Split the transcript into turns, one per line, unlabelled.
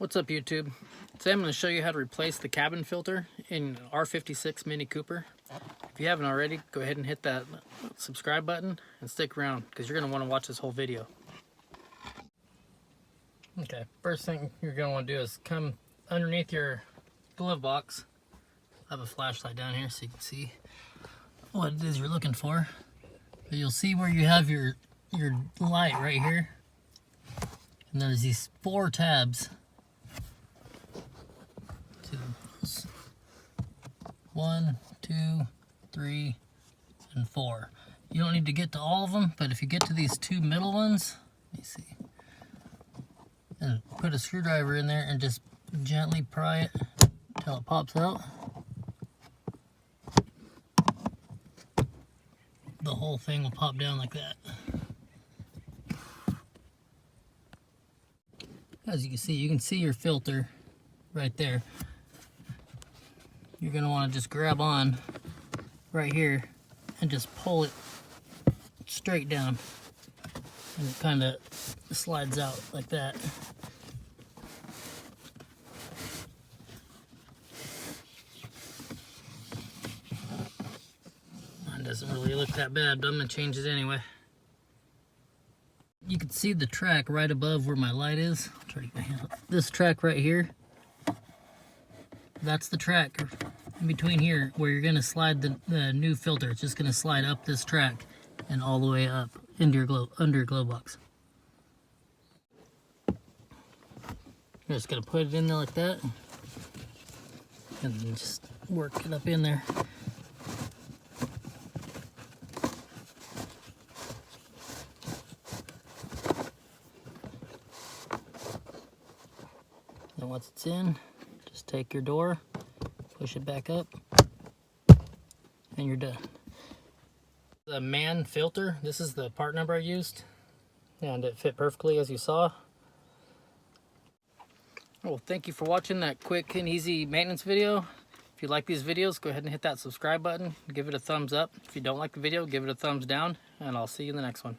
What's up, YouTube? Today I'm going to show you how to replace the cabin filter in R56 Mini Cooper. If you haven't already, go ahead and hit that subscribe button and stick around because you're going to want to watch this whole video. Okay, first thing you're going to want to do is come underneath your glove box. I have a flashlight down here so you can see what it is you're looking for. But you'll see where you have your light right here. And there's these 4 tabs. 1, 2, 3, and 4. You don't need to get to all of them, but if you get to these 2 middle ones, let me see, and put a screwdriver in there and just gently pry it until it pops out. The whole thing will pop down like that. As you can see your filter right there. You're going to want to just grab on right here and just pull it straight down, and it kind of slides out like that. Mine doesn't really look that bad, but I'm going to change it anyway. You can see the track right above where my light is. I'll try to get my hand up. This track right here, that's the track in between here where you're going to slide the new filter. It's just going to slide up this track and all the way up into your under your glove box. You're just going to put it in there like that and then just work it up in there. And once it's in, just take your door, push it back up, and you're done. The man filter, this is the part number I used, and it fit perfectly as you saw. Well, thank you for watching that quick and easy maintenance video. If you like these videos, go ahead and hit that subscribe button, give it a thumbs up. If you don't like the video, give it a thumbs down, and I'll see you in the next one.